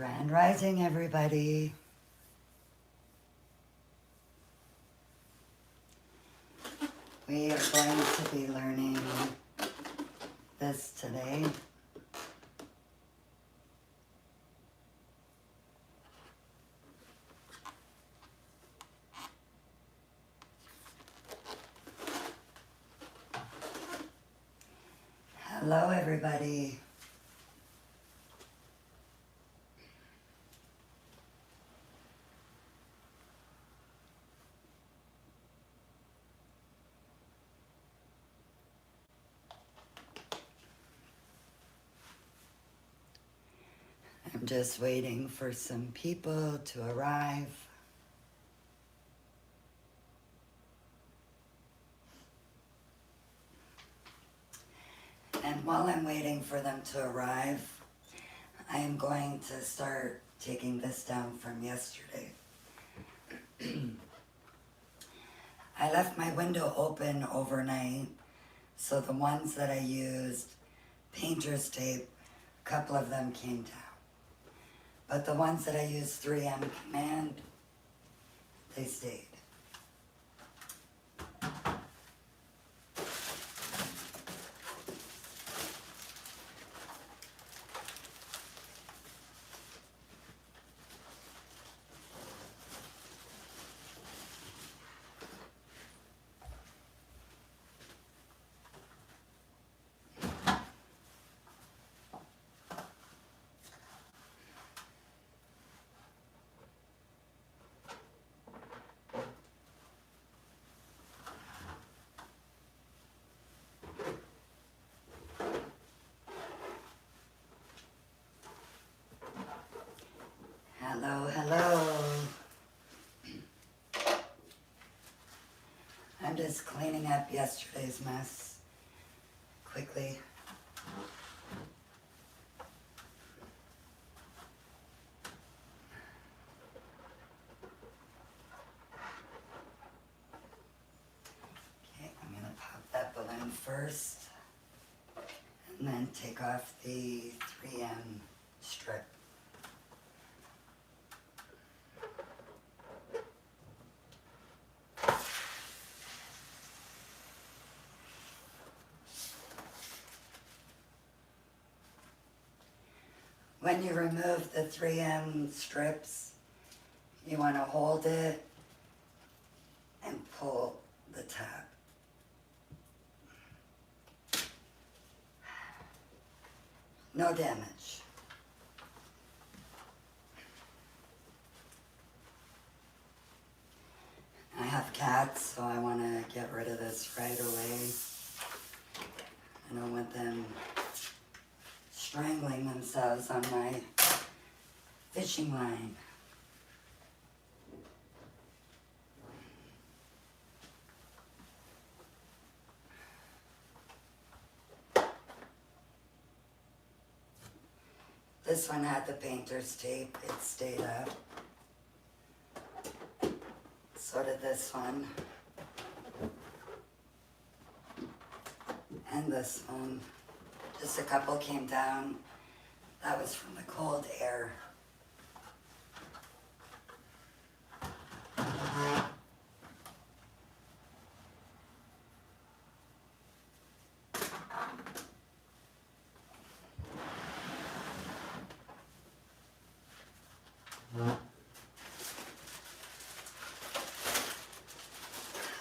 Grand Rising, everybody. We are going to be learning this today. Hello, everybody. I'm just waiting for some people to arrive. And while I'm waiting for them to arrive, I am going to start taking this down from yesterday. I left my window open overnight, so the ones that I used, painter's tape, a couple of them came down. But the ones that I used 3M Command, they stayed. Hello, hello. I'm just cleaning up yesterday's mess quickly. Okay, I'm gonna pop that balloon first and then take off the 3M strip. When you remove the 3M strips, you want to hold it and pull the tab. No damage. I have cats, so I want to get rid of this right away. I don't want them strangling themselves on my fishing line. This one had the painter's tape, it stayed up. So did this one. And this one. Just a couple came down. That was from the cold air.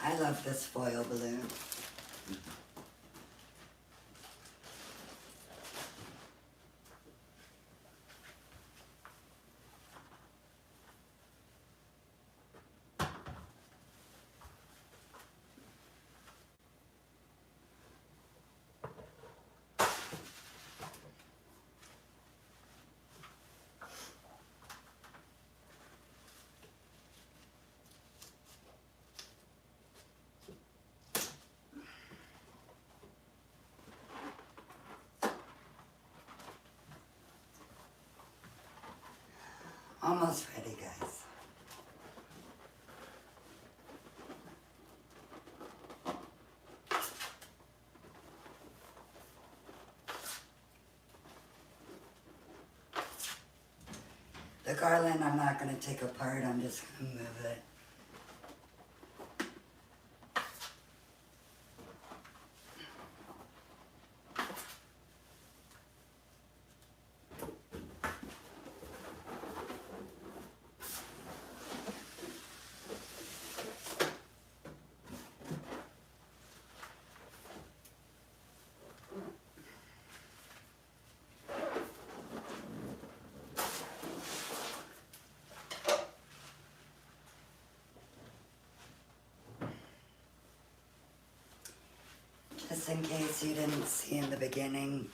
I love this foil balloon. Almost ready, guys. The garland I'm not going to take apart, I'm just going to move it. Just in case you didn't see in the beginning,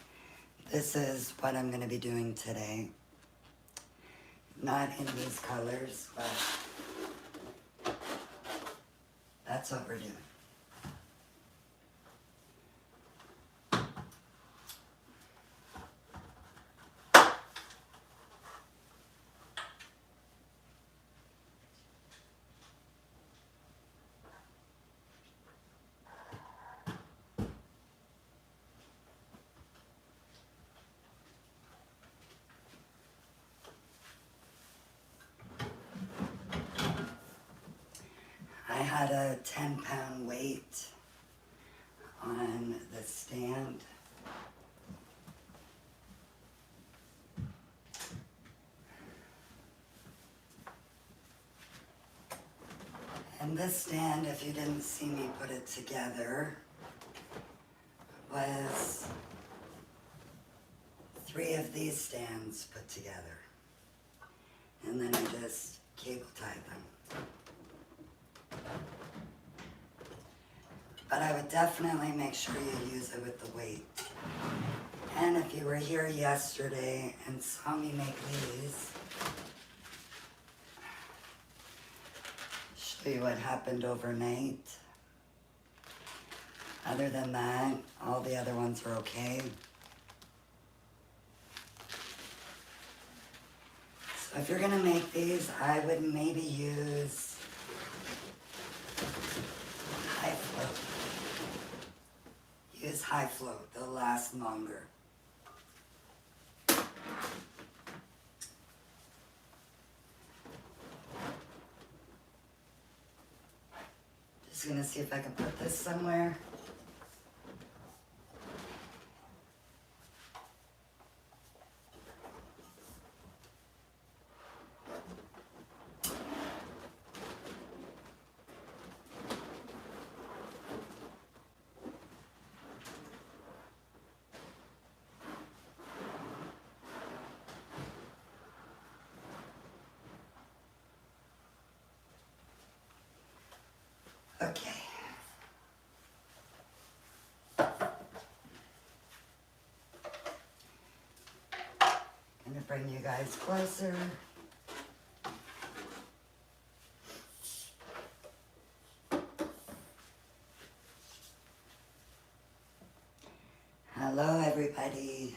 this is what I'm going to be doing today. Not in these colors, but that's what we're doing. I had a 10-pound weight on the stand. And this stand, if you didn't see me put it together, was 3 of these stands put together. And then I just cable tied them. But I would definitely make sure you use it with the weight. And if you were here yesterday and saw me make these, show you what happened overnight. Other than that, all the other ones are okay. So if you're gonna make these, I would maybe use high float. Use high float, they'll last longer. Just gonna see if I can put this somewhere. Okay. Gonna bring you guys closer. Hello, everybody.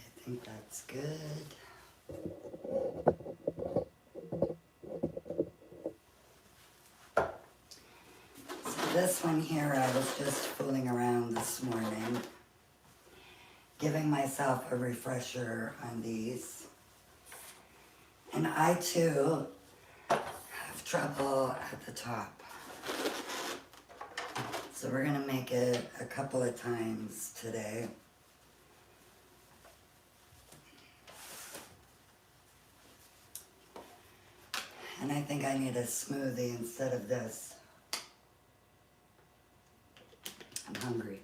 I think that's good. So this one here, I was just fooling around this morning, giving myself a refresher on these. And I too have trouble at the top. So we're gonna make it a couple of times today. And I think I need a smoothie instead of this. I'm hungry.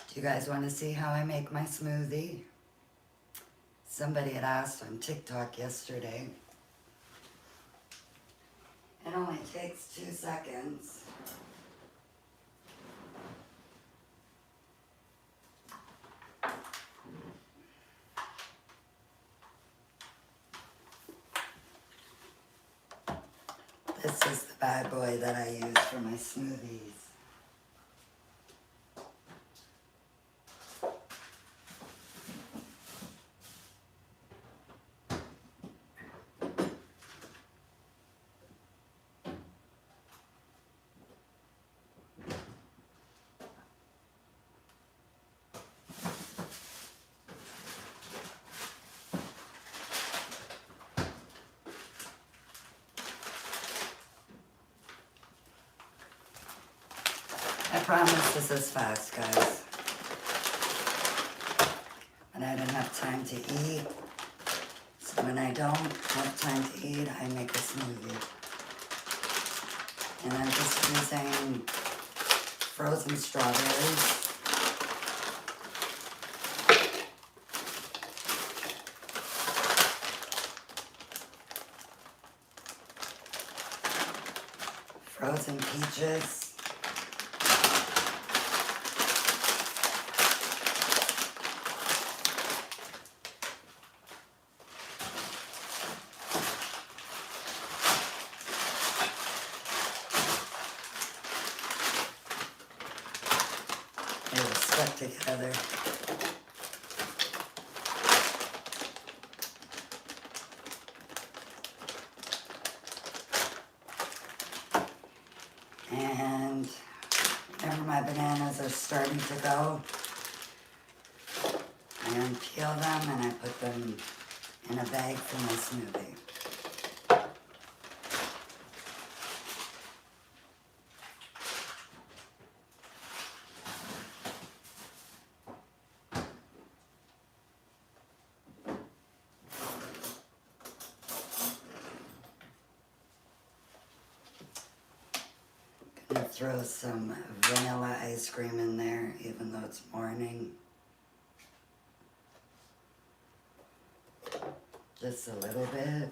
Do you guys want to see how I make my smoothie? Somebody had asked on TikTok yesterday. It only takes 2 seconds. This is the bad boy that I use for my smoothies. I promise this is fast, guys. When I don't have time to eat, so when I don't have time to eat, I make a smoothie. And I'm just using frozen strawberries. Frozen peaches. They were stuck together. And whenever my bananas are starting to go, I unpeel them and I put them in a bag for my smoothie. Gonna throw some vanilla ice cream in there, even though it's morning. Just a little bit.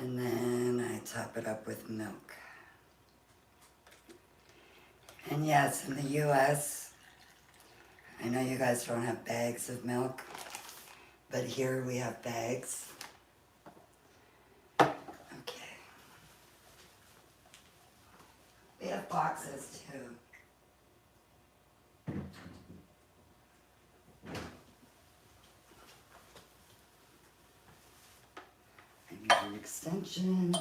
And then I top it up with milk. And yes, in the US, I know you guys don't have bags of milk, but here we have bags. Okay. We have boxes too. I need an extension.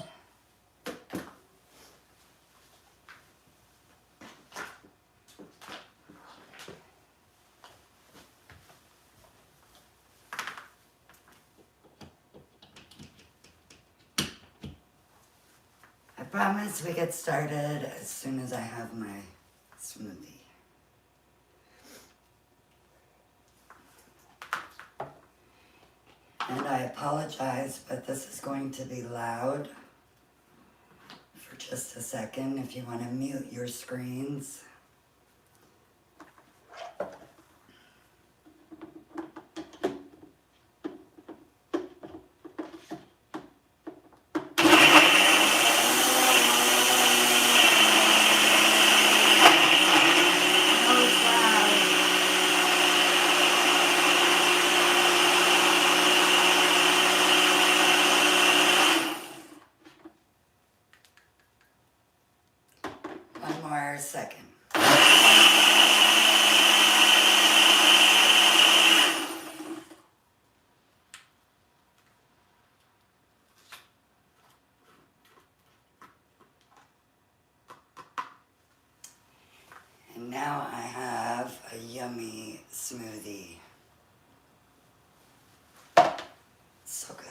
I promise we get started as soon as I have my smoothie. And I apologize, but this is going to be loud for just a second if you want to mute your screens. One more second. And now I have a yummy smoothie. So good.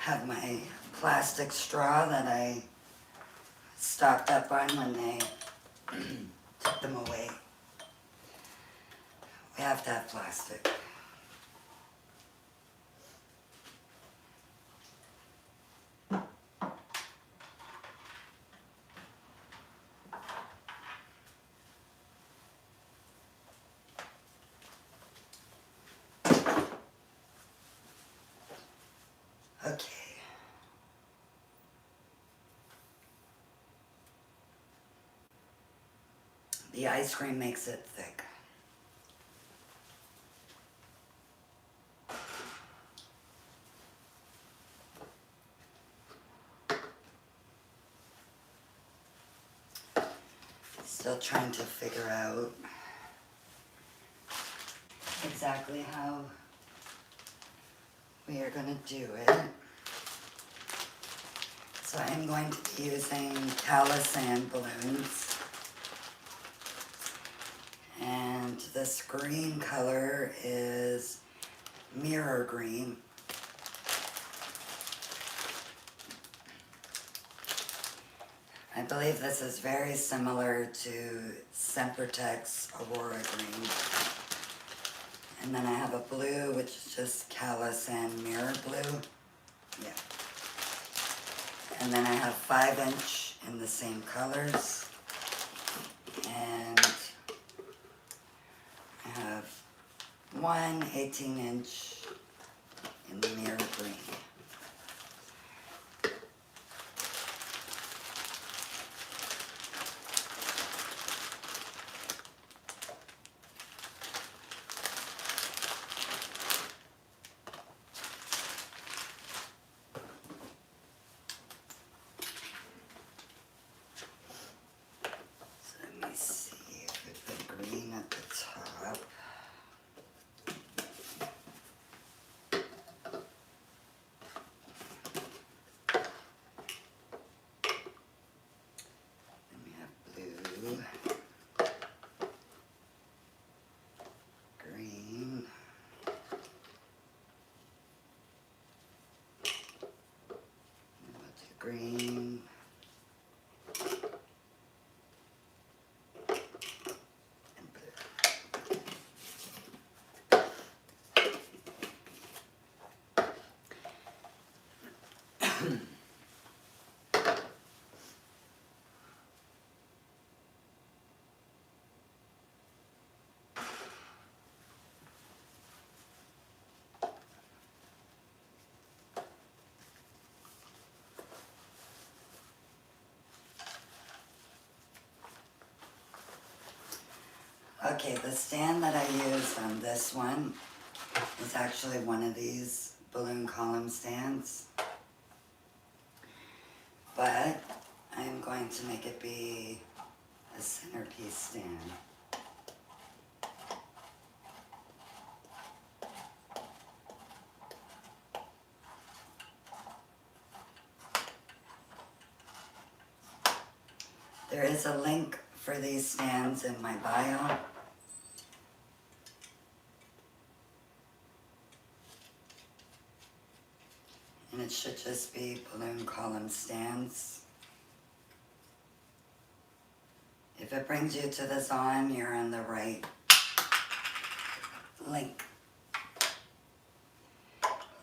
have my plastic straw that I stocked up on when they took them away. We have to have plastic. Okay. The ice cream makes it thick. Still trying to figure out exactly how we are going to do it. So I'm going to be using Calisand balloons. And this green color is mirror green. I believe this is very similar to Sempertech's Aurora green. And then I have a blue, which is just Calisand mirror blue. Yeah. And then I have 5-inch in the same colors. And I have one 18-inch in the mirror green. Let me see if we put green at the top. Then we have blue, green, green, and blue. Okay, the stand that I used on this one is actually one of these balloon column stands. But I'm going to make it be a centerpiece stand. There is a link for these stands in my bio. And it should just be balloon column stands. If it brings you to this on, you're on the right link.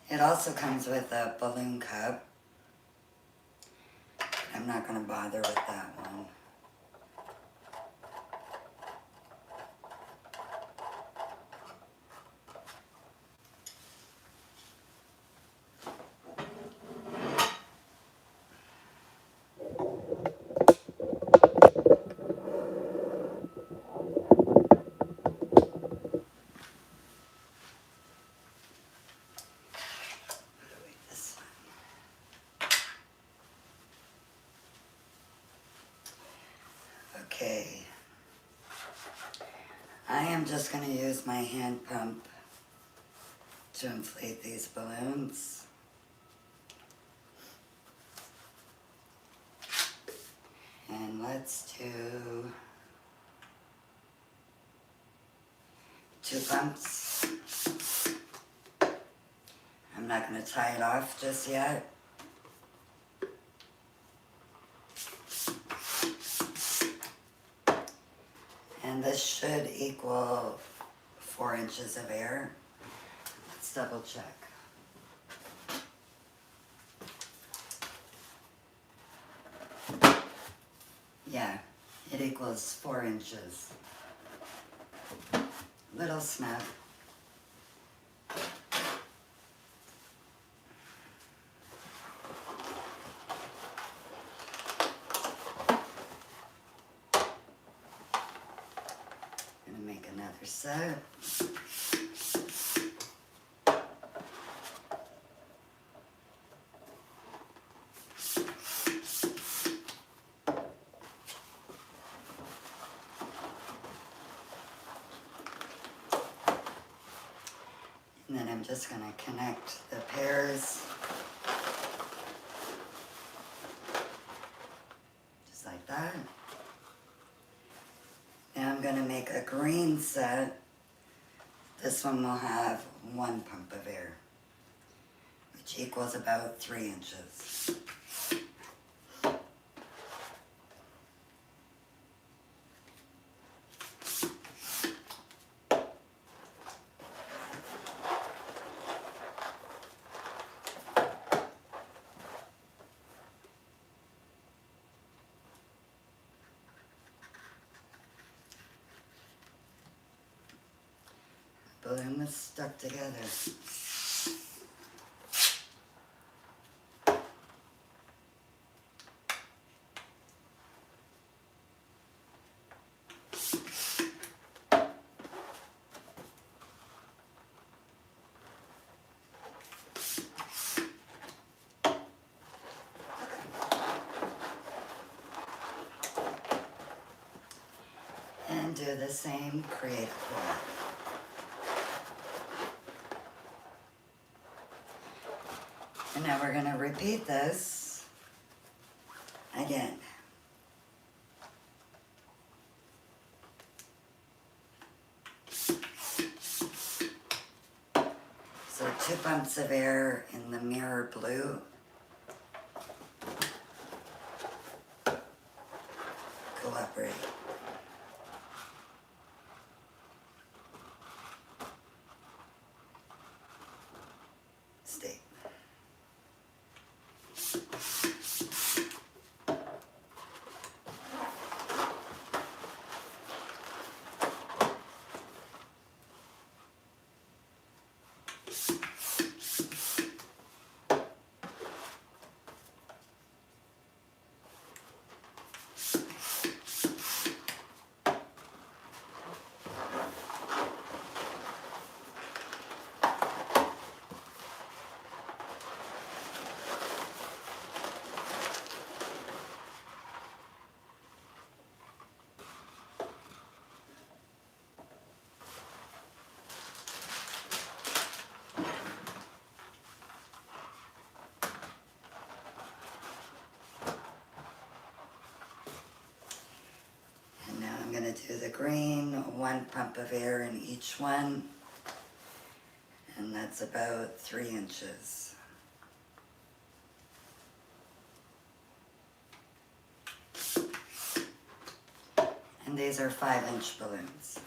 It also comes with a balloon cup. I'm not going to bother with that one. Okay, I am just going to use my hand pump to inflate these balloons. And let's do 2 pumps. I'm not going to tie it off just yet. And this should equal 4 inches of air. Let's double check. Yeah, it equals 4 inches. Little snap. Gonna make another set. And then I'm just going to connect the pairs, just like that. Now I'm going to make a green set. This one will have 1 pump of air, which equals about 3 inches. Balloon was stuck together. And do the same, create a core. And now we're going to repeat this again. So 2 pumps of air in the mirror blue. Cooperate. Stay. Going to do the green, 1 pump of air in each one, and that's about 3 inches. And these are 5-inch balloons.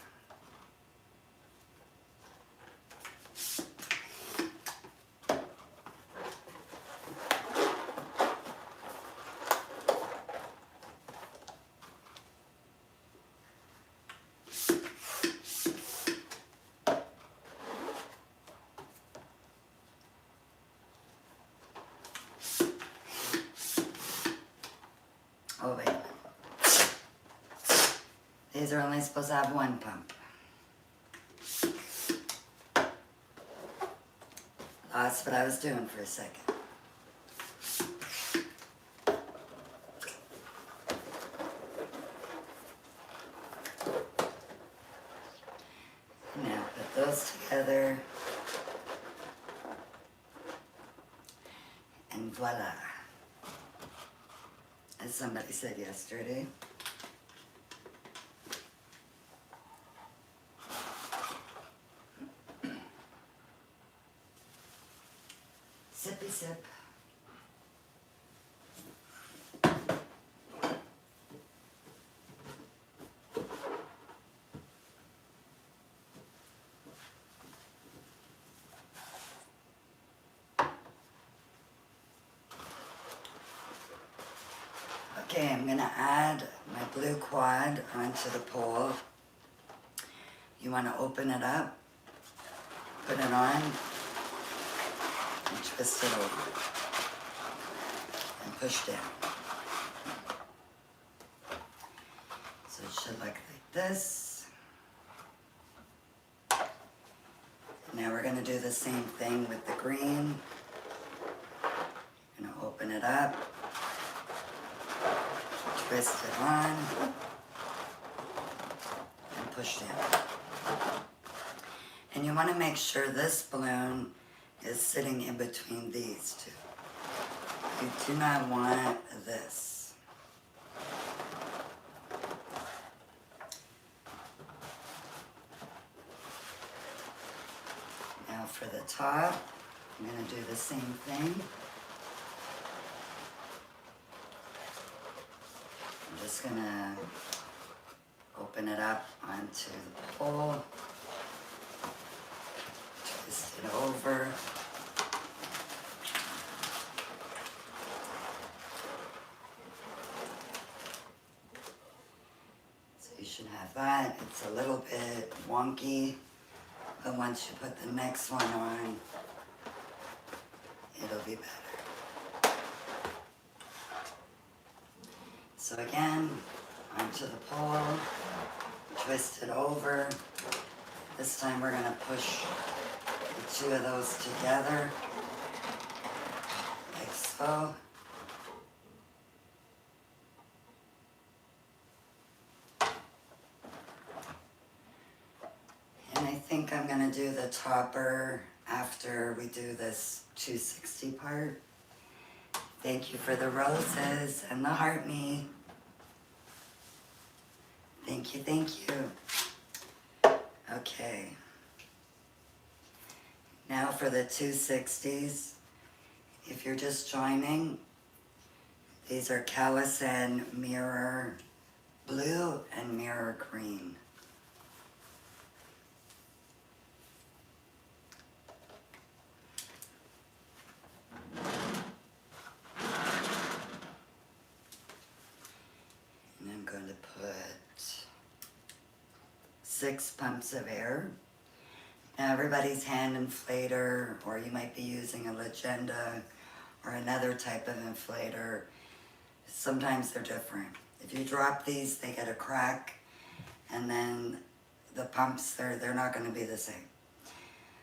Oh, wait. These are only supposed to have 1 pump. Lost what I was doing for a second. Now put those together. And voila. As somebody said yesterday. Sippy sip. Okay, I'm gonna add my blue quad onto the pole. You wanna open it up, put it on, and twist it over, and push down. So it should look like this. Now we're gonna do the same thing with the green. Gonna open it up, twist it on, and push down. And you wanna make sure this balloon is sitting in between these two. You do not want this. Now for the top, I'm gonna do the same thing. I'm just gonna open it up onto the pole, twist it over. So you should have that. It's a little bit wonky, but once you put the next one on, it'll be better. So again, onto the pole, twist it over. This time we're gonna push the two of those together, like so. And I think I'm gonna do the topper after we do this 260 part. Thank you for the roses and the heart me. Thank you, thank you. Okay. Now for the 260s. If you're just joining, these are Callison Mirror Blue and Mirror Green. And I'm going to put 6 pumps of air. Now everybody's hand inflator, or you might be using a Legenda or another type of inflator. Sometimes they're different. If you drop these, they get a crack, and then the pumps, they're not going to be the same.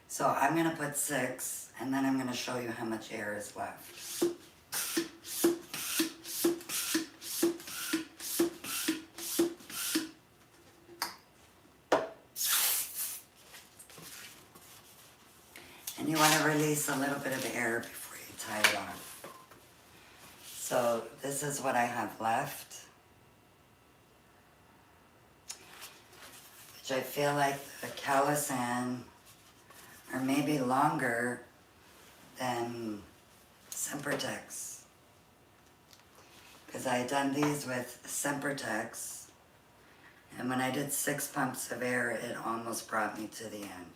So I'm going to put 6, and then I'm going to show you how much air is left. And you want to release a little bit of air before you tie it on. So this is what I have left, which I feel like the Callison are maybe longer than Sempertex, because I had done these with Sempertex, and when I did 6 pumps of air, it almost brought me to the end.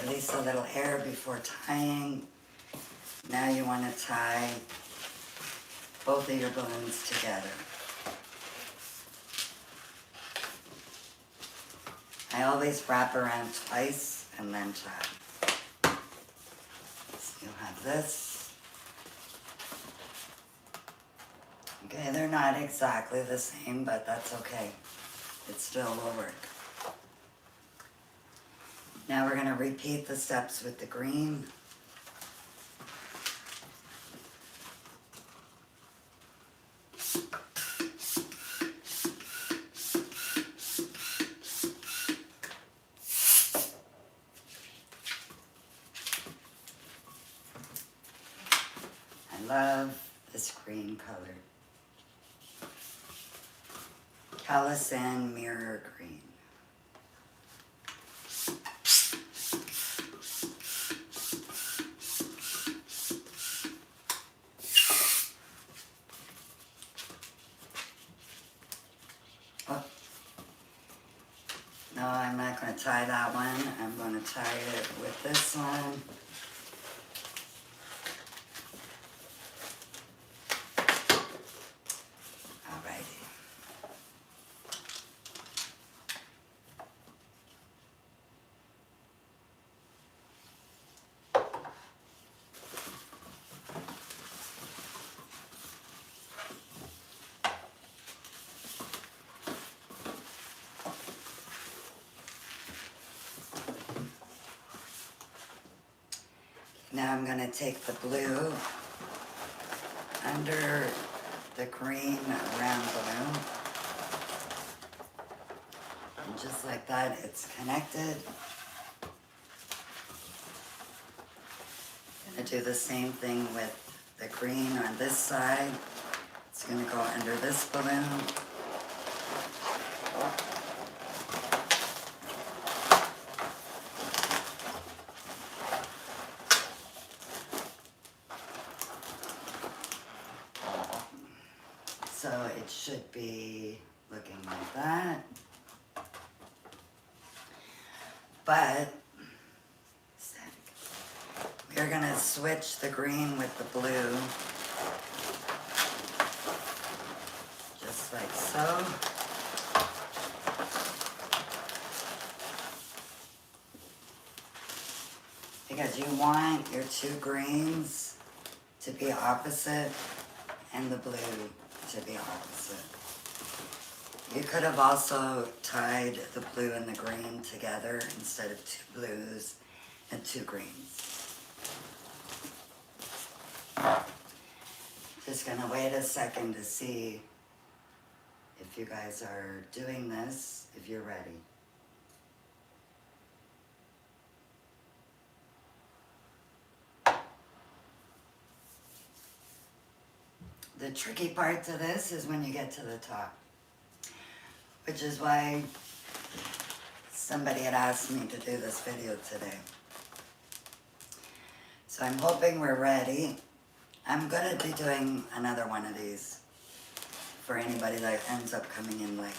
Release a little air before tying. Now you want to tie both of your balloons together. I always wrap around twice and then tie. So you'll have this. Okay, they're not exactly the same, but that's okay. It still will work. Now we're going to repeat the steps with the green. I love this green color. Callison Mirror Green. No, I'm not going to tie that one. I'm going to tie it with this one. Alrighty. Now I'm going to take the blue under the green round balloon. And just like that, it's connected. I'm going to do the same thing with the green on this side. It's going to go under this balloon. So it should be looking like that. But we're going to switch the green with the blue. Just like so. Because you want your two greens to be opposite and the blue to be opposite. You could have also tied the blue and the green together instead of two blues and two greens. Just gonna wait a second to see if you guys are doing this, if you're ready. The tricky part to this is when you get to the top, which is why somebody had asked me to do this video today. So I'm hoping we're ready. I'm gonna be doing another one of these for anybody that ends up coming in late.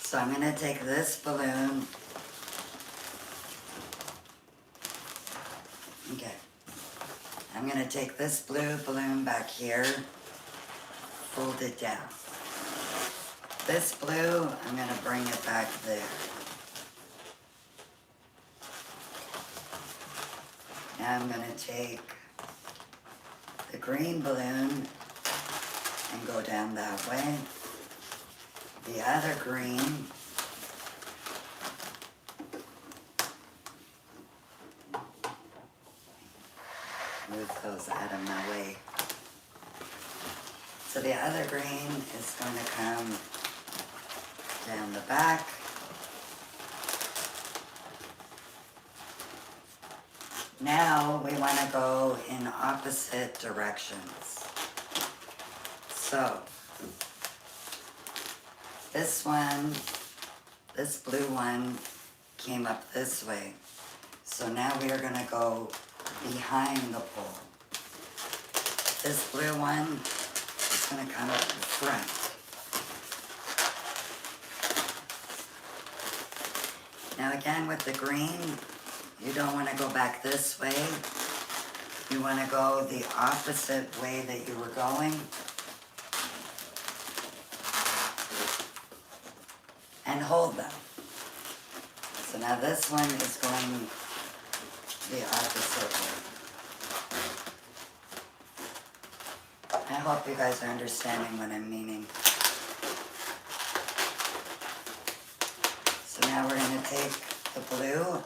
So I'm gonna take this balloon. Okay. I'm gonna take this blue balloon back here, fold it down. This blue, I'm gonna bring it back there. Now I'm gonna take the green balloon and go down that way. The other green, move those out of my way. So the other green is going to come down the back. Now we want to go in opposite directions. So this one, this blue one came up this way. So now we are going to go behind the pole. This blue one is going to come up in front. Now again with the green, you don't want to go back this way. You want to go the opposite way that you were going. And hold them. So now this one is going the opposite way. I hope you guys are understanding what I'm meaning. So now we're going to take the blue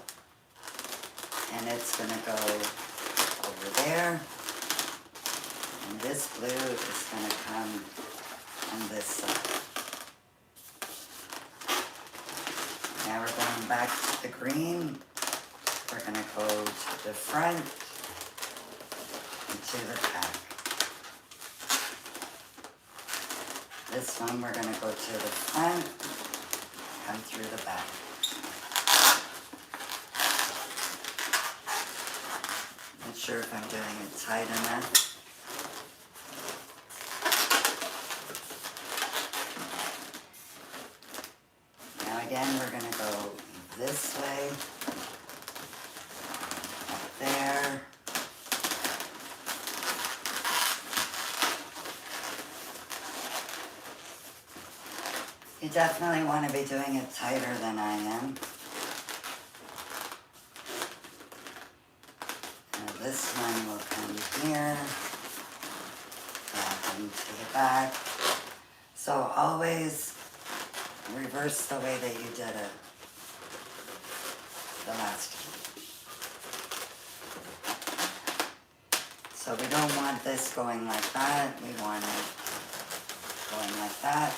and it's going to go over there. And this blue is going to come on this side. Now we're going back to the green. We're going to go to the front and to the back. This one we're going to go to the front, come through the back. Not sure if I'm doing it tight enough. Now again, we're going to go this way, up there. You definitely want to be doing it tighter than I am. And this one will come here, back into the back. So always reverse the way that you did it the last time. So we don't want this going like that. We want it going like that.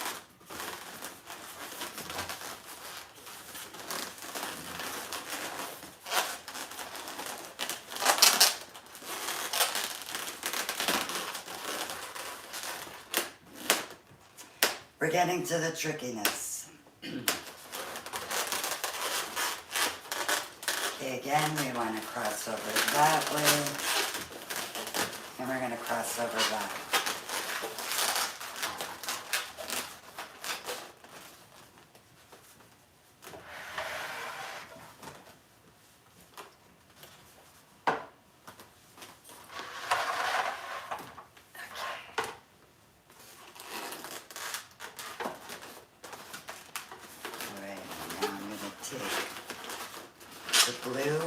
We're getting to the trickiness. Okay, again, we want to cross over that way, and we're going to cross over that. The blue.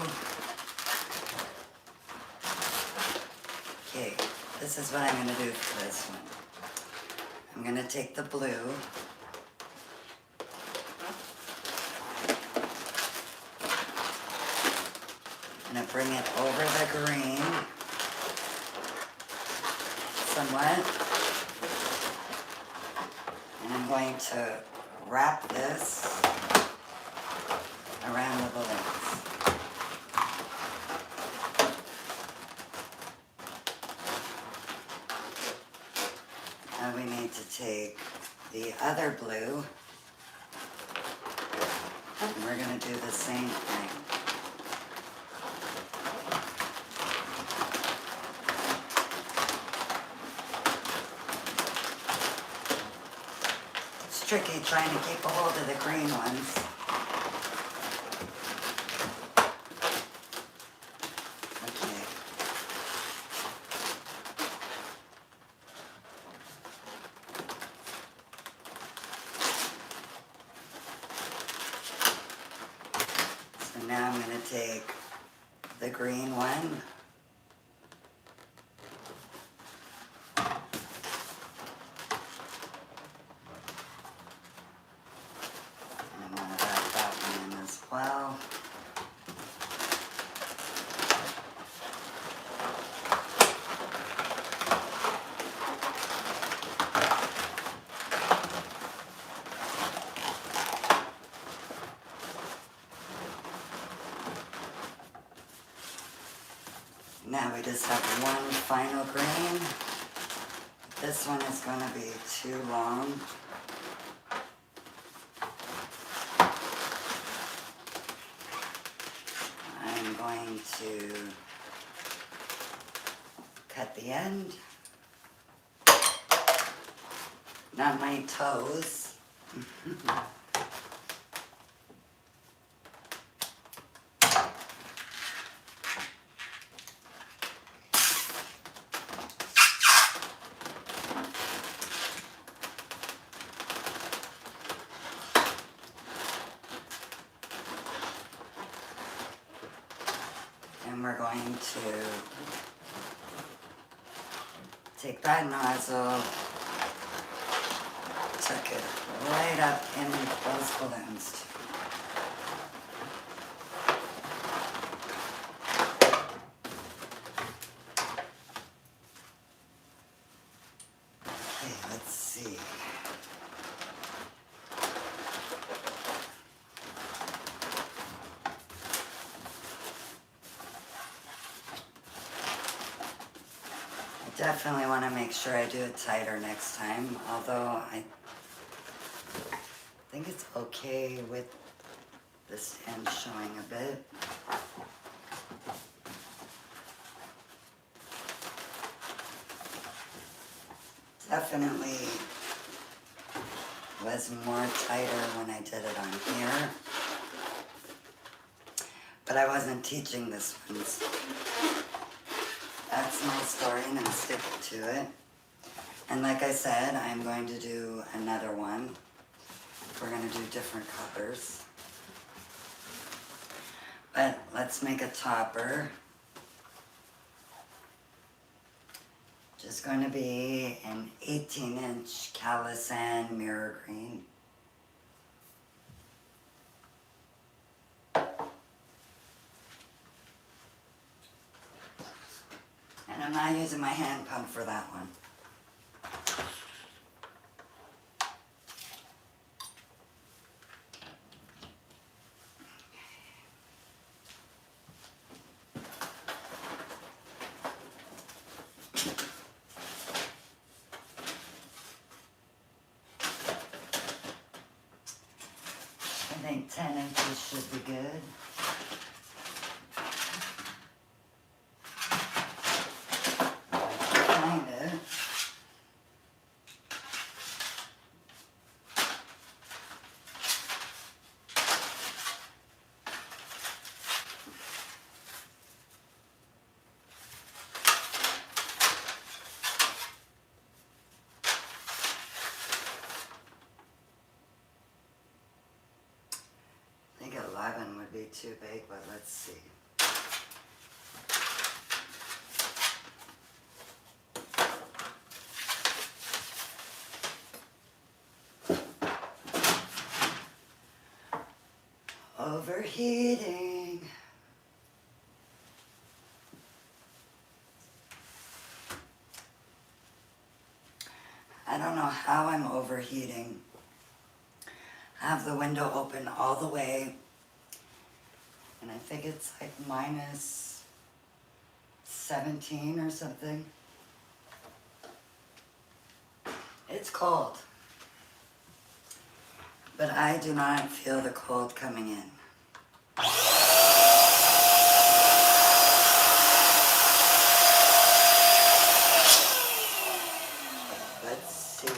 Okay, this is what I'm going to do for this one. I'm going to take the blue. I'm going to bring it over the green somewhat. And I'm going to wrap this around the balloons. Now we need to take the other blue, and we're going to do the same thing. It's tricky trying to keep a hold of the green ones. Now I'm going to take the green one, and I'm going to wrap that one in as well. Now we just have one final green. This one is going to be too long. I'm going to cut the end. Not my toes. And we're going to take that nozzle, tuck it right up in those balloons. Okay, let's see. Definitely want to make sure I do it tighter next time, although I think it's okay with this end showing a bit. Definitely was more tighter when I did it on here. but I wasn't teaching this one. So that's my story, and I'm sticking to it. And like I said, I'm going to do another one. We're going to do different colors. But let's make a topper. Just going to be an 18-inch Calisan mirror green. And I'm not using my hand pump for that one. I think 10 inches should be good. Kind of. I think 11 would be too big, but let's see. Overheating. I don't know how I'm overheating. I have the window open all the way, and I think it's like minus 17 or something. It's cold, but I do not feel the cold coming in. Let's see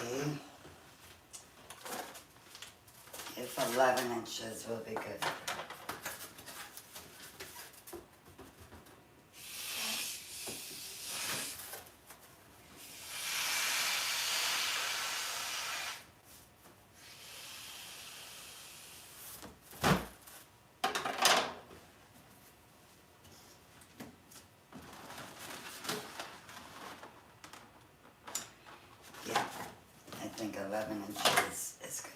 if 11 inches will be good. Yeah, I think 11 inches is good.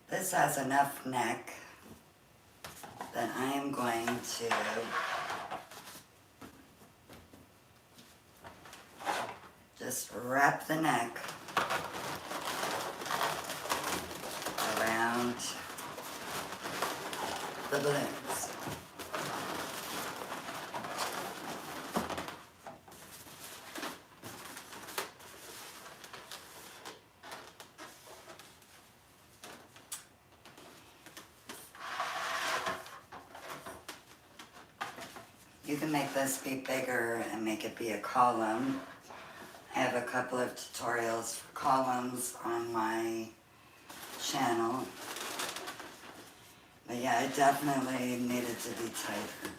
This has enough neck that I am going to just wrap the neck around the balloons. You can make this be bigger and make it be a column. I have a couple of tutorials for columns on my channel. But yeah, it definitely needed to be tighter.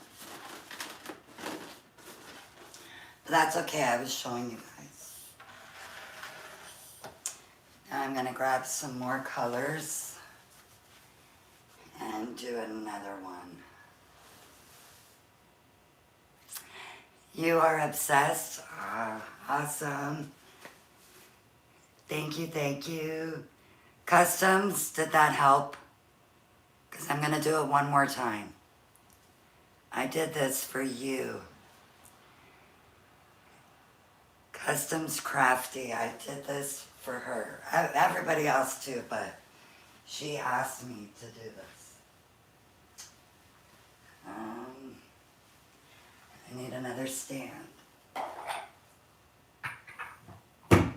But that's okay, I was showing you guys. Now I'm gonna grab some more colors and do another one. You are obsessed? Ah, awesome. Thank you, thank you. Customs, did that help? Because I'm gonna do it one more time. I did this for you. Customs Crafty, I did this for her. Everybody else too, but she asked me to do this. I need another stand. Let's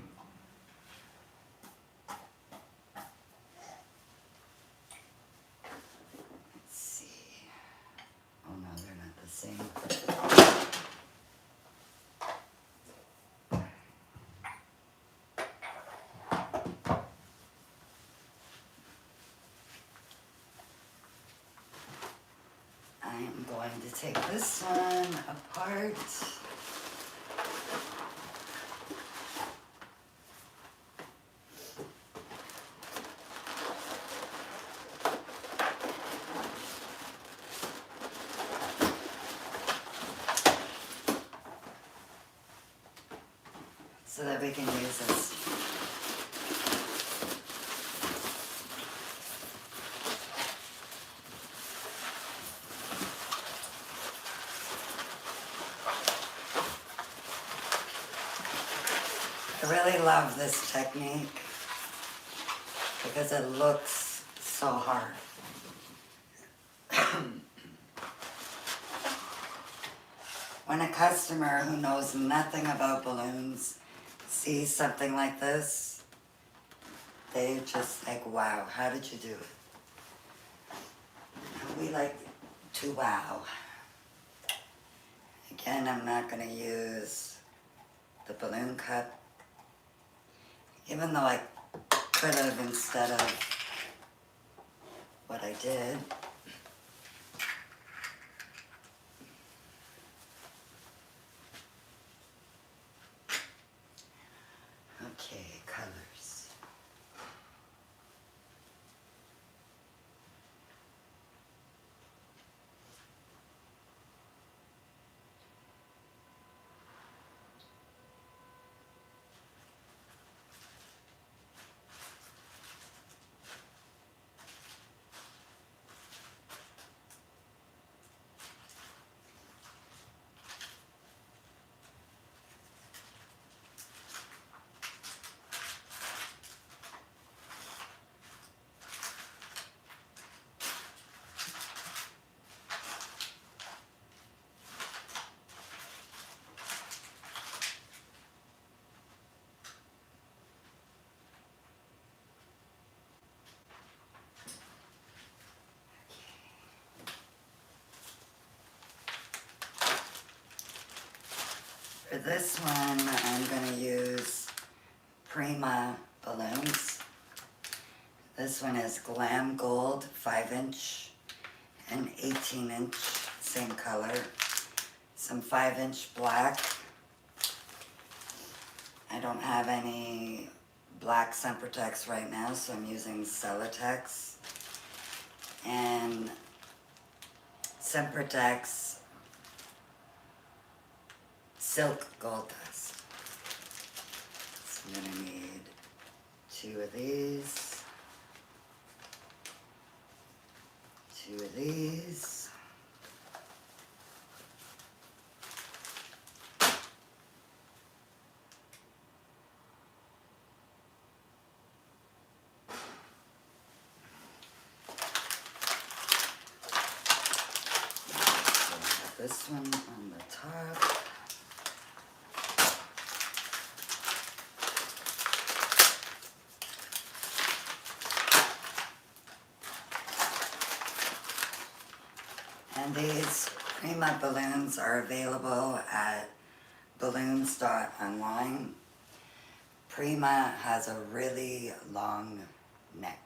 see. Oh no, they're going to take this one apart. So that we can use this. I really love this technique because it looks so hard. When a customer who knows nothing about balloons sees something like this, they just like, wow, how did you do it? We like to wow. Again, I'm not going to use the balloon cup, even though I could have instead of what I did. Okay, colors. For this one, I'm going to use Prima balloons. This one is Glam Gold 5-inch and 18-inch, same color. Some 5-inch black. I don't have any black Sempertex right now, so I'm using Celotex. And Sempertex Silk Gold Dust. So I'm going to need 2 of these, 2 of these, this one on the top. And these Prima balloons are available at balloons.online. Prima has a really long neck.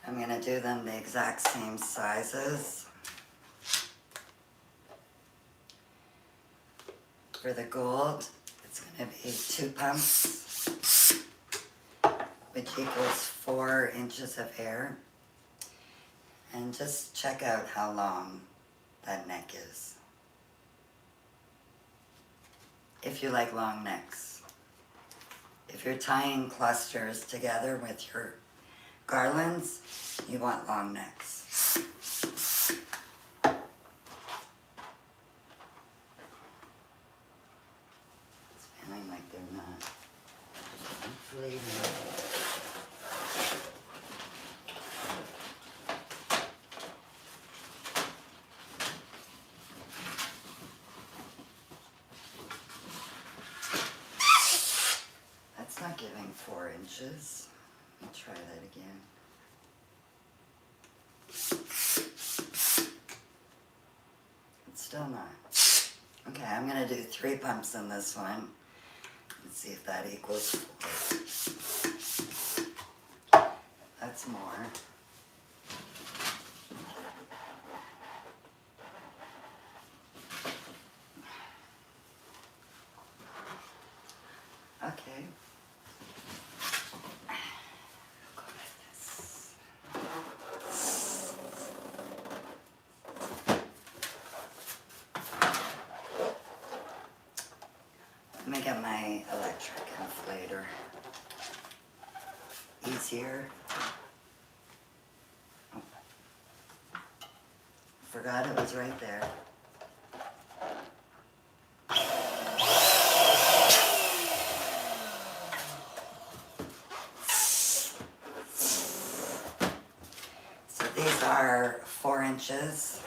I'm going to do them the exact same sizes. For the gold, it's going to be 2 pumps, which equals 4 inches of hair. And just check out how long that neck is. If you like long necks. If you're tying clusters together with your garlands, you want long necks. It's feeling like they're not inflating. That's 4 inches. Let me try that again. It's still not. Okay, I'm gonna do 3 pumps in this one. Let's see if that equals 4. That's more. Okay. Go like this. Let me get my electric inflator. Easier. Oh. Forgot it was right there. So these are 4 inches.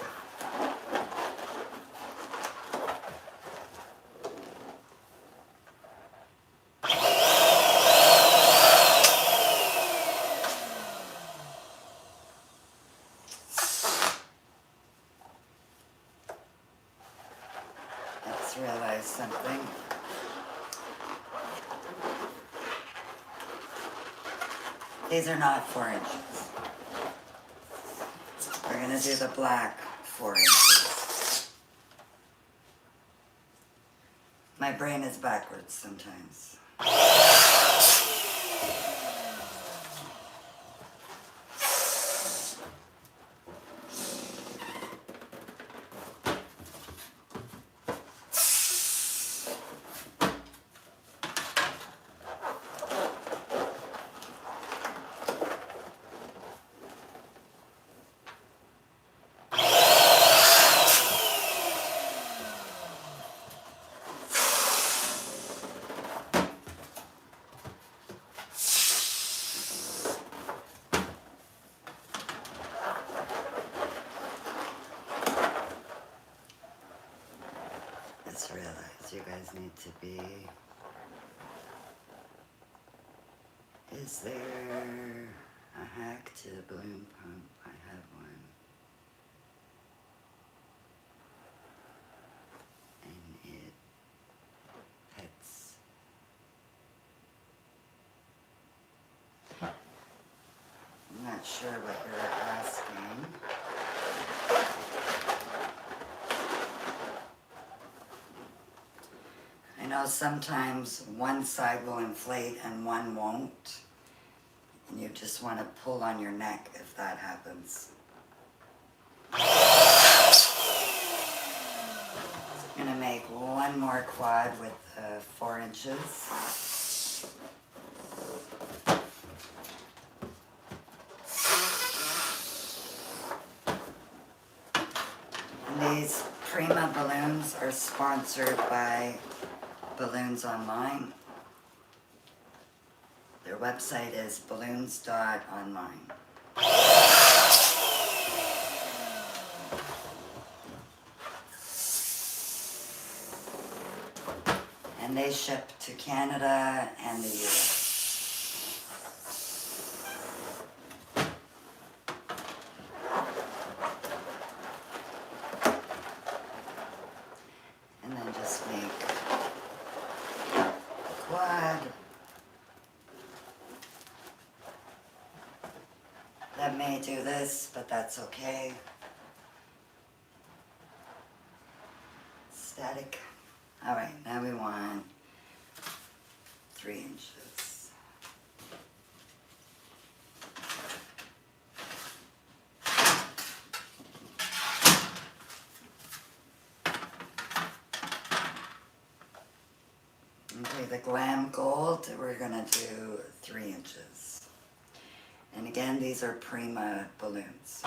Let's realize something. These are not 4 inches. We're going to do the black 4 inches. My brain is backwards sometimes. Just realize you guys need to be. Is there a hack to the balloon pump? I have one. And it fits. I'm not sure what you're asking. I know sometimes one side will inflate and one won't. And you just want to pull on your neck if that happens. I'm going to make one more quad with 4 inches. And these Prima balloons are sponsored by Balloons Online. Their website is balloons.online. And they ship to Canada and the US. And then just make a quad. That may do this, but that's okay. Static. All right, now we want 3 inches. Okay, the Glam Gold, we're gonna do 3 inches. And again, these are Prima balloons.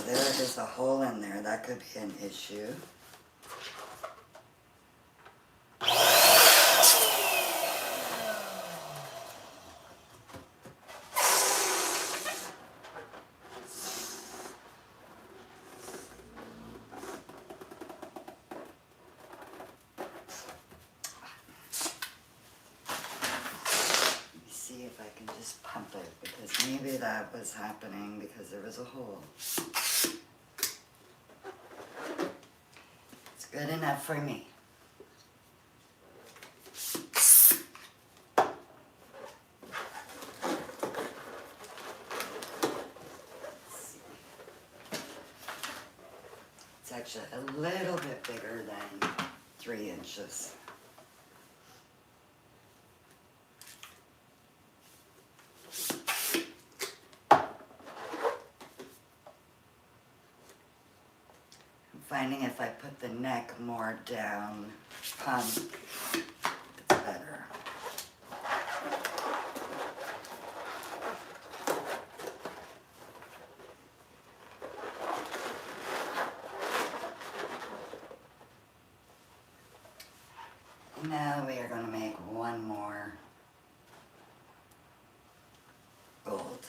There is a hole in there. That could be an issue. Maybe that was happening because there was a hole. It's good enough for me. It's actually a little bit bigger than 3 inches. Finding if I put the neck more down, it's better. Now we are going to make one more gold.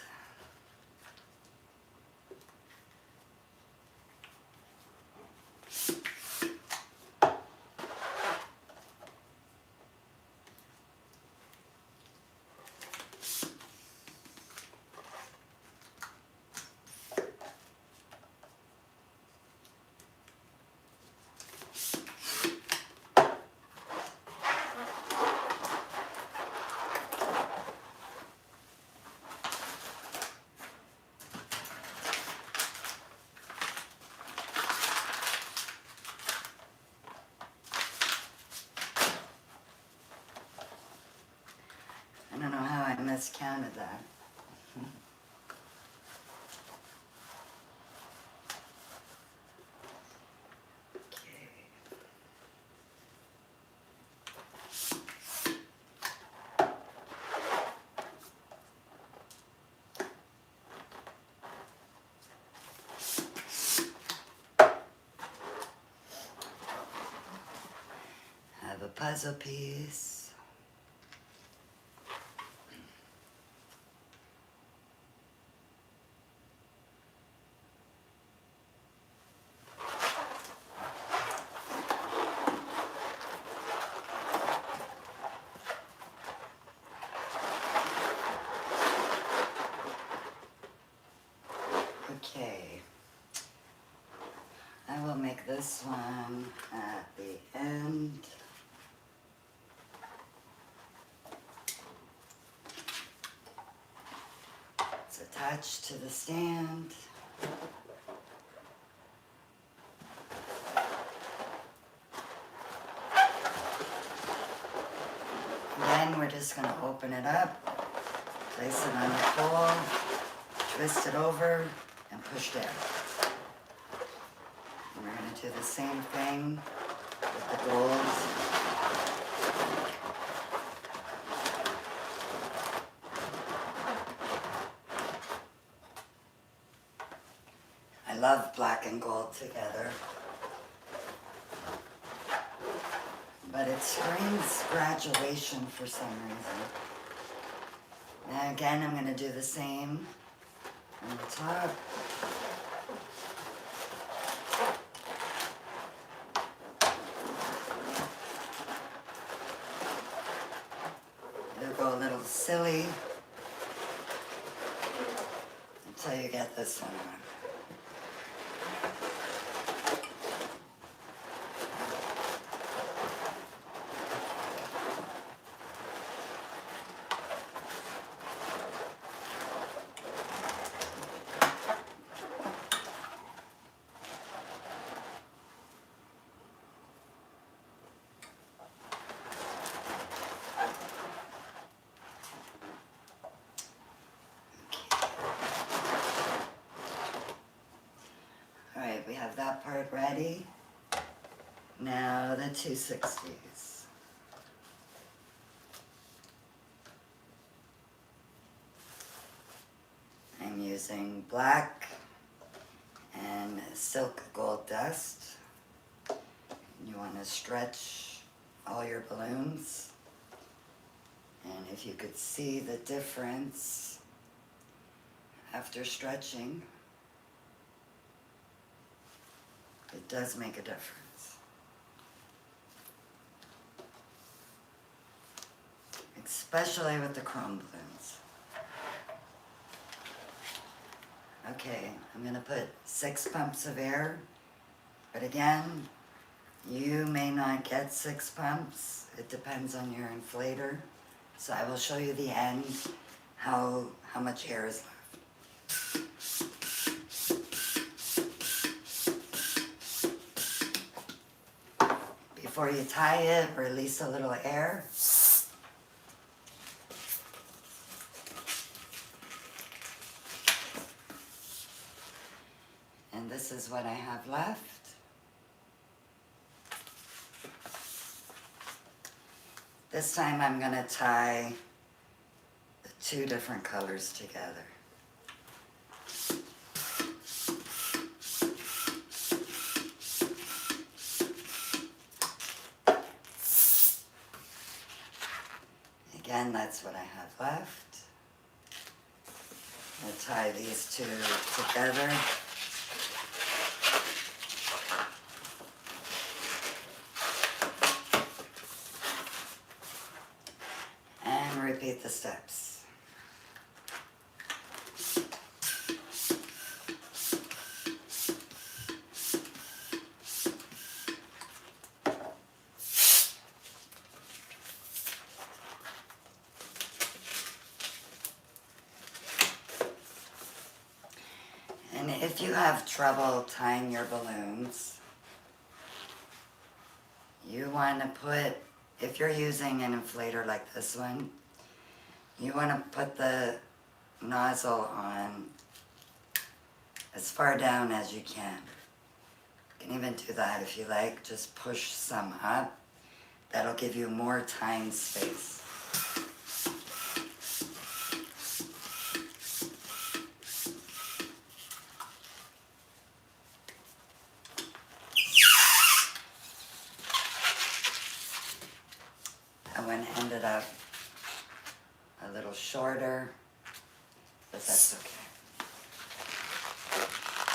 I don't know how I miscounted that. Okay. Have a puzzle piece. Okay, I will make this one at the end. It's attached to the stand. Then we're just going to open it up, place it on the pole, twist it over, and push down. And we're going to do the same thing with the gold. I love black and gold together, but it screams graduation for some reason. Now again, I'm going to do the same on the top. It'll go a little silly until you get this one on. Alright, we have that part ready. Now the 260s. I'm using black and silk gold dust. You want to stretch all your balloons. And if you could see the difference after stretching, it does make a difference. Especially with the chrome balloons. Okay, I'm gonna put 6 pumps of air, but again, you may not get 6 pumps. It depends on your inflator. So I will show you the end, how much air is left. Before you tie it, release a little air. And this is what I have left. This time I'm going to tie the 2 different colors together. Again, that's what I have left. I'm going to tie these 2 together. And repeat the steps. And if you have trouble tying your balloons, you want to put, if you're using an inflator like this one, you want to put the nozzle on as far down as you can. You can even do that if you like, just push some up. That'll give you more tying space. That one ended up a little shorter, but that's okay.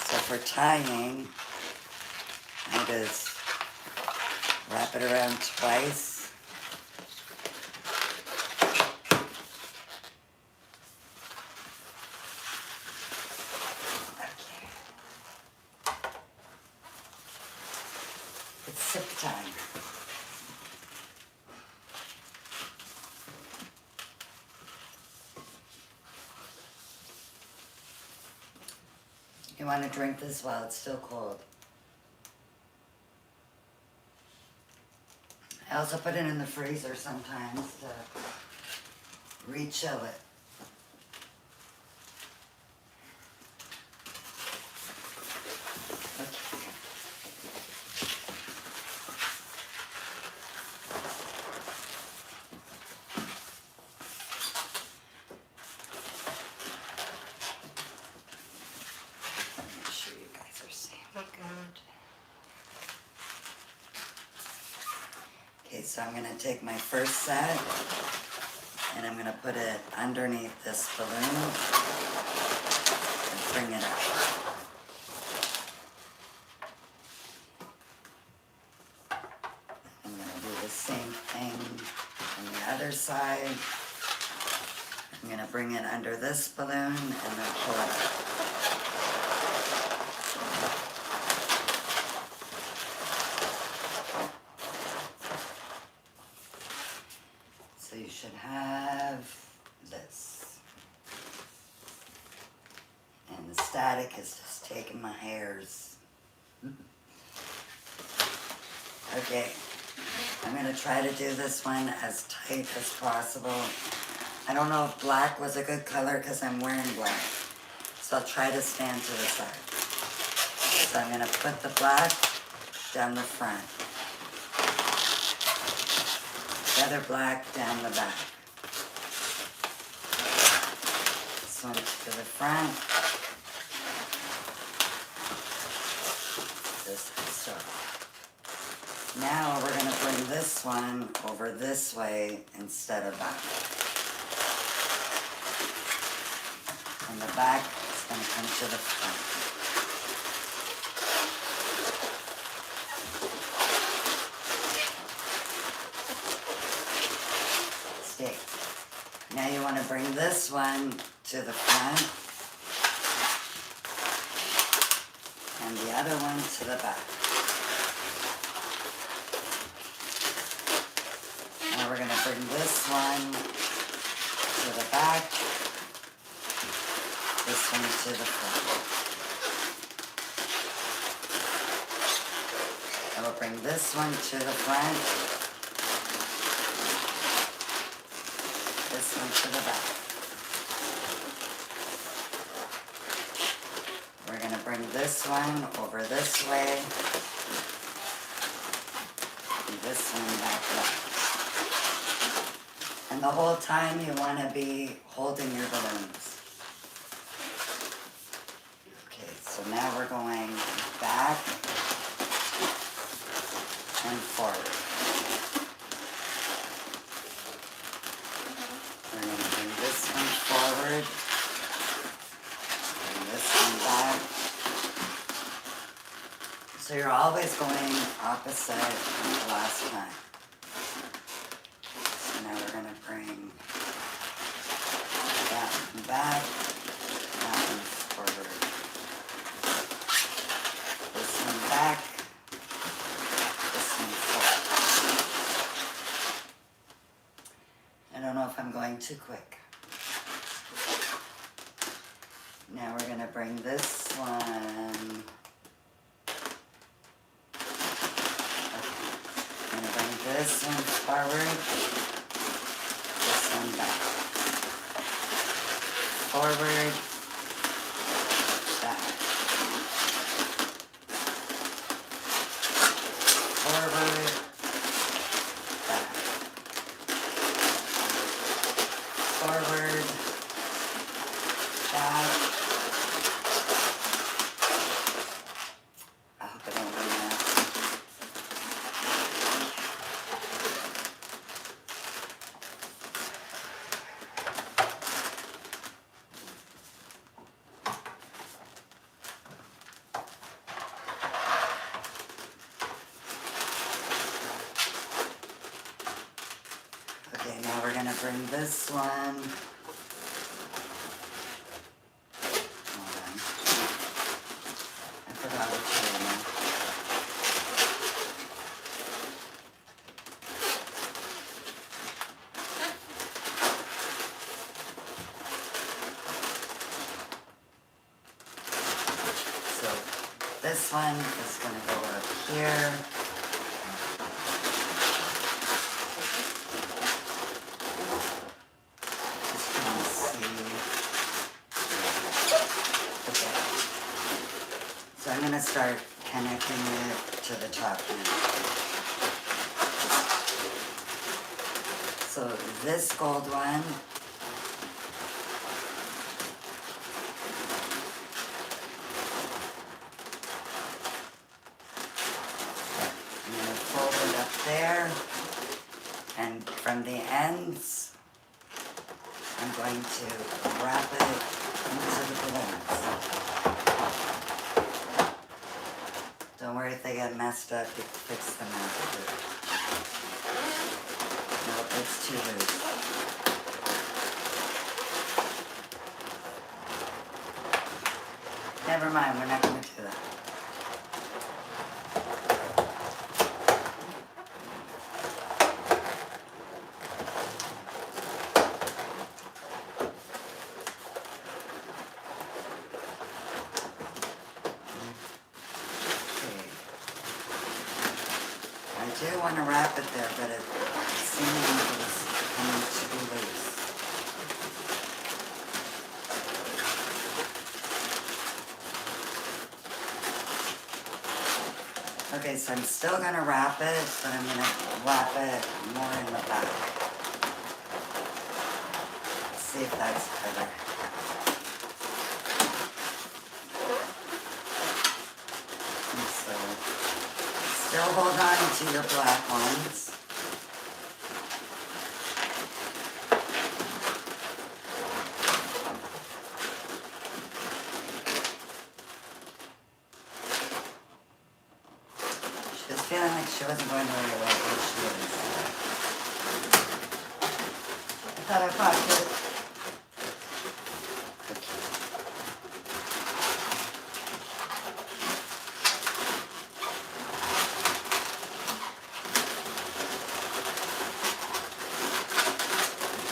So for tying, I just wrap it around twice. Okay. It's sip time. You want to drink this while it's still cold. I also put it in the freezer sometimes to re-chill it. Okay. Make sure you guys are seeing it good. Okay, so I'm going to take my first set and I'm going to put it underneath this balloon and bring it up. I'm going to do the same thing on the other side. I'm going to bring it under this balloon and then pull it up. So you should have this. And the static is just taking my hairs. Okay, I'm going to try to do this one as tight as possible. I don't know if black was a good color because I'm wearing black. So I'll try to stand to the side. So I'm going to put the black down the front. The other black down the back. This one to the front. This is now we're going to bring this one over this way instead of back. And the back is going to come to the front. Now you want to bring this one to the front and the other one to the back. Now we're going to bring this one to the back, this one to the front. I will bring this one to the front, this one to the back. We're going to bring this one over this way, and this one back up. And the whole time you want to be holding your balloons. Okay, so now we're going back and forward. We're going to bring this one forward, bring this one back. So you're always going opposite from the last time. So now we're going to bring that one back, that one forward. This one back, this one forward. I don't know if I'm going too quick. Now we're going to bring this one. I'm going to bring this one forward, this one back. Forward, back. Forward, back. Forward, back. I hope I don't run out. Okay, now we're going to bring this one. Hold on. I forgot what camera. So this one is going to go up here. So I'm going to start connecting it to the top now. So this gold one, I'm going to fold it up there, and from the ends, I'm going to wrap it into the balloons. Don't worry if they get messed up, you can fix them after. No, it's too loose. Never mind, we're not going to do that. I do want to wrap it there, but it seems like it's coming too loose. Okay, so I'm still going to wrap it, but I'm going to wrap it more in the back. Let's see if that's better. And so, still hold on to your black ones. She was feeling like she wasn't going very well, but she is. I thought I popped it.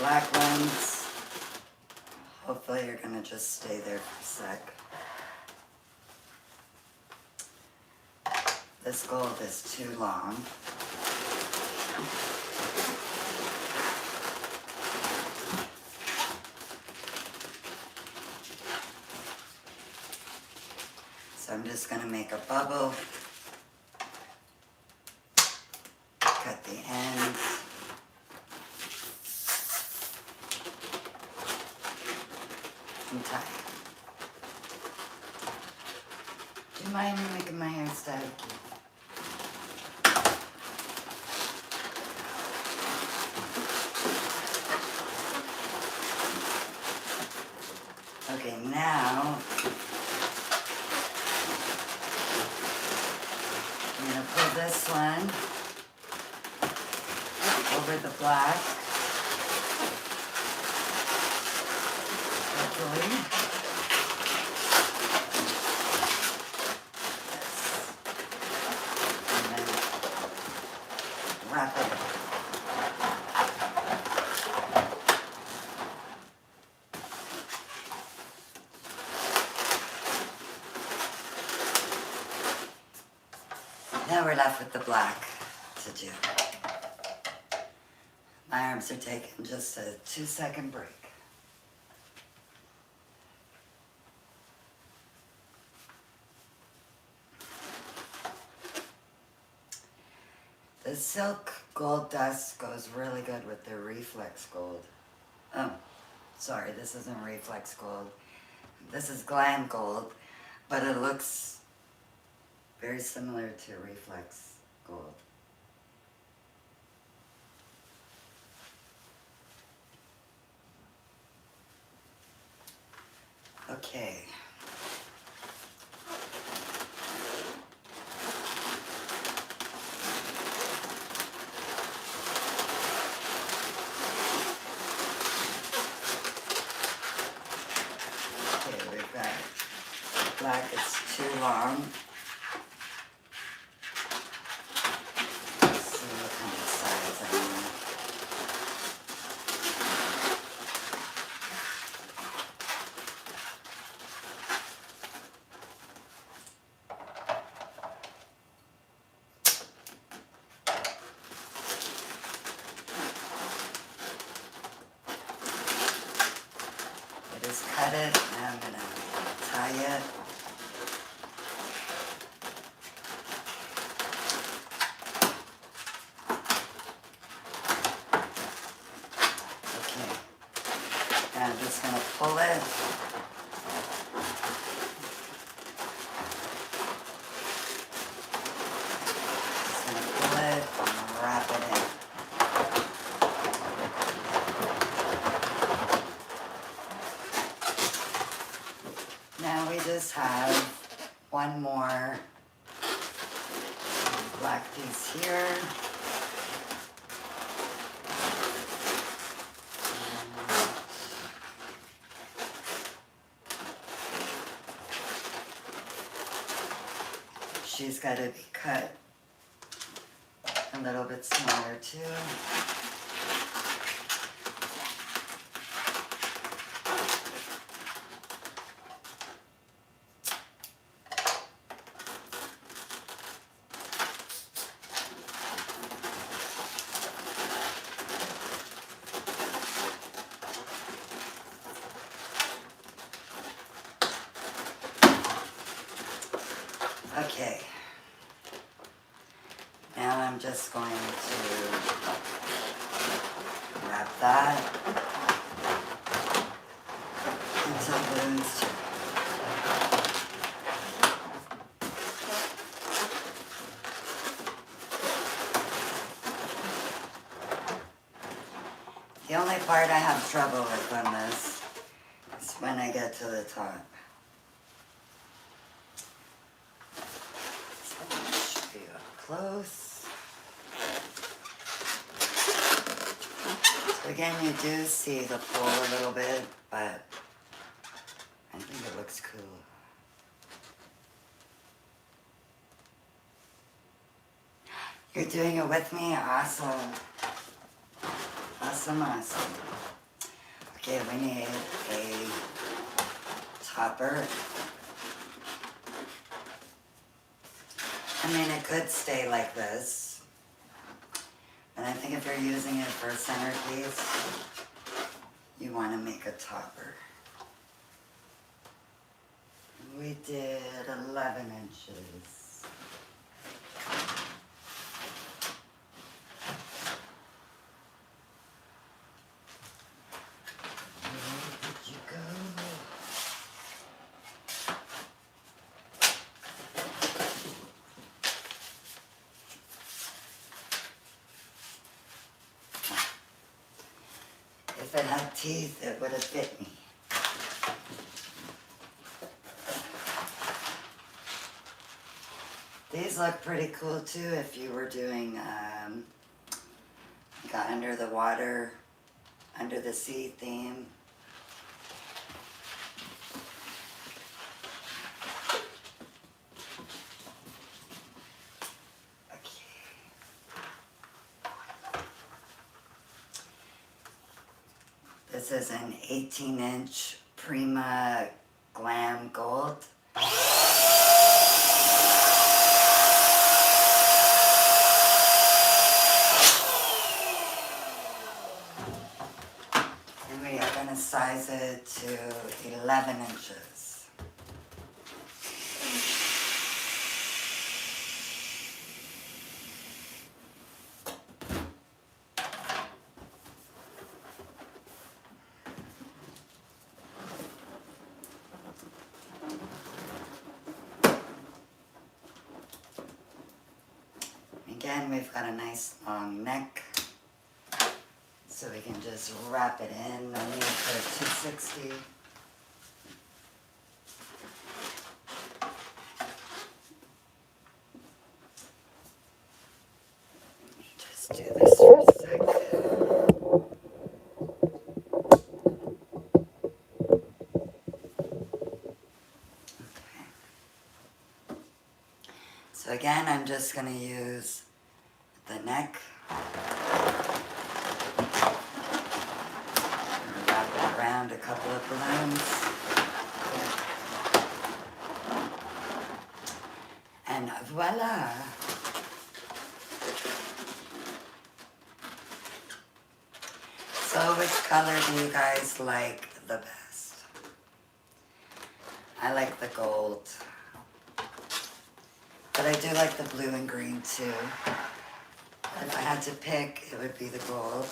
black ones, hopefully you're gonna just stay there for a sec. This gold is too long. So I'm just gonna make a bubble, cut the ends, and tie it. Do you mind making my hair static? Okay, now I'm going to pull this one over the black, hopefully. And then wrap it. Now we're left with the black to do. My arms are taking just a 2-second break. The silk gold dust goes really good with the reflex gold. Oh, sorry, this isn't reflex gold. This is glam gold, but it looks very similar to reflex gold. Okay. Okay, we've got black, it's too long. Let's see what kind of size I want. I just cut it and I'm gonna tie it. Okay, and I'm just gonna pull it. Just gonna pull it and wrap it in. Now we just have one more black piece here. She's got to be cut a little bit smaller too. Okay, now I'm just going to wrap that until it glues to. The only part I have trouble with on this is when I get to the top. Close. So again, you do see the pull a little bit, but I think it looks cool. You're doing it with me? Awesome. Awesome, awesome. Okay, we need a topper. I mean, it could stay like this, but I think if you're using it for a centerpiece, you want to make a topper. We did 11 inches. Where did you go? If it had teeth, it would have bit me. These look pretty cool too if you were doing like under the water, under the sea theme. This is an 18-inch Prima Glam Gold. And we are going to size it to 11 inches. Again, we've got a nice long neck, so we can just wrap it in. No need for 260. Just do this for a second. Okay. So again, I'm just going to use the neck. Wrap it around a couple of balloons. And voila! So which color do you guys like the best? I like the gold. But I do like the blue and green too. If I had to pick, it would be the gold.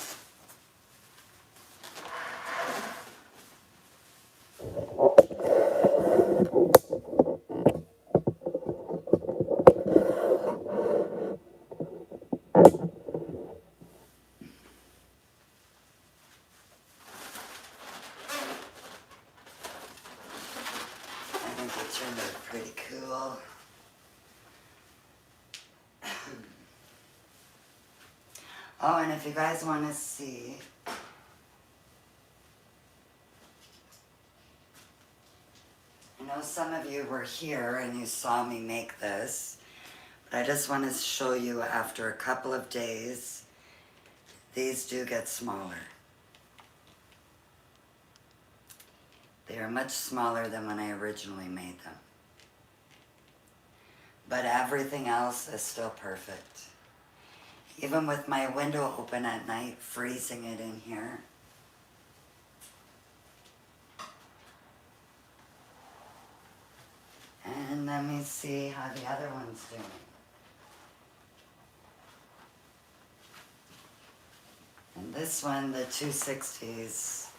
I think it turned out pretty cool. Oh, and if you guys want to see, I know some of you were here and you saw me make this, but I just want to show you after a couple of days, these do get smaller. They are much smaller than when I originally made them. But everything else is still perfect. Even with my window open at night, freezing it in here. And let me see how the other one's doing. And this one, the 260s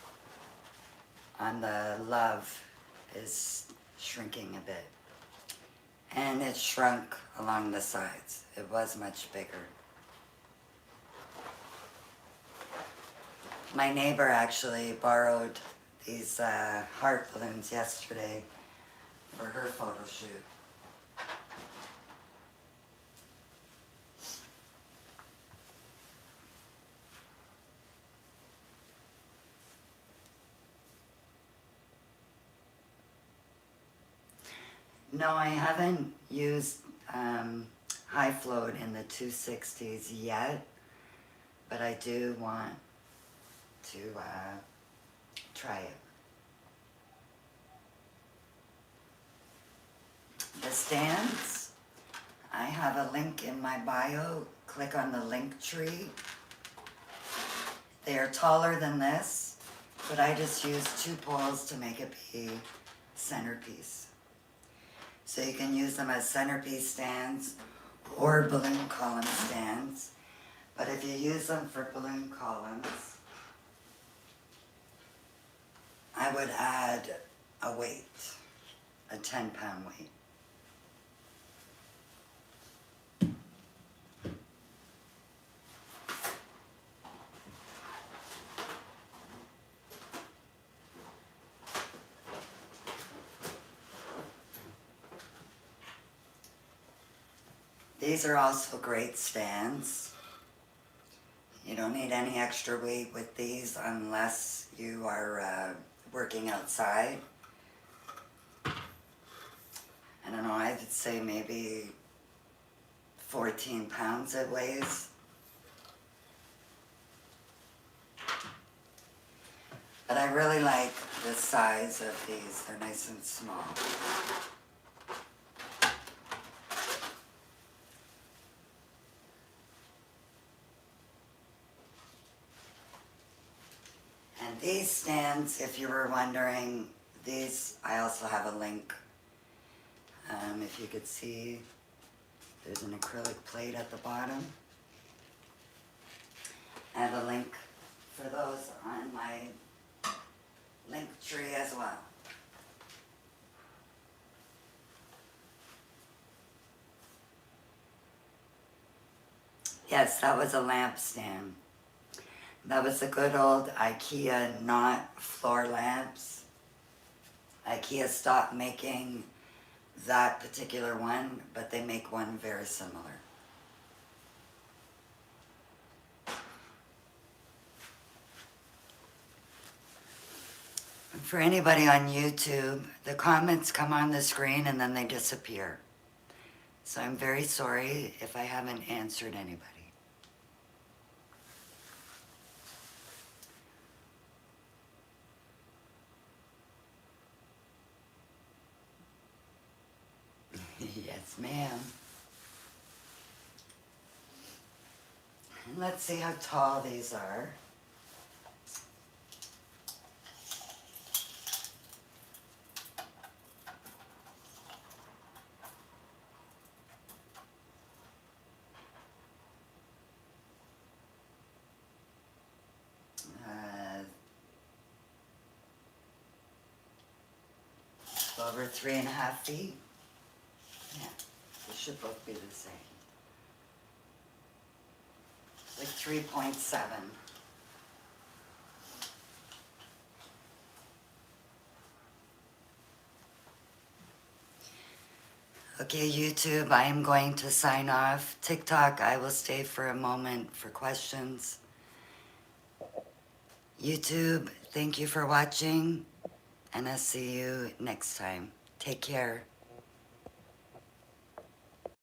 on the Love is shrinking a bit. And it shrunk along the sides. It was much bigger. My neighbor actually borrowed these heart balloons yesterday for her photo shoot. No, I haven't used high float in the 260s yet, but I do want to Try it. The stands, I have a link in my bio. Click on the link tree. They are taller than this, but I just used 2 poles to make it be centerpiece. So you can use them as centerpiece stands or balloon column stands. But if you use them for balloon columns, I would add a weight, a 10-pound weight. These are also great stands. You don't need any extra weight with these unless you are working outside. I don't know, I'd say maybe 14 pounds it weighs. But I really like the size of these. They're nice and small. And these stands, if you were wondering, these, I also have a link. If you could see, there's an acrylic plate at the bottom. I have a link for those on my link tree as well. Yes, that was a lamp stand. That was the good old IKEA not floor lamps. IKEA stopped making that particular one, but they make one very similar. For anybody on YouTube, the comments come on the screen and then they disappear. So I'm very sorry if I haven't answered anybody. Yes, ma'am. And let's see how tall these are. Over 3.5 feet. Yeah, they should both be the same. Like 3.7. Okay, YouTube, I am going to sign off. TikTok, I will stay for a moment for questions. YouTube, thank you for watching, and I'll see you next time. Take care.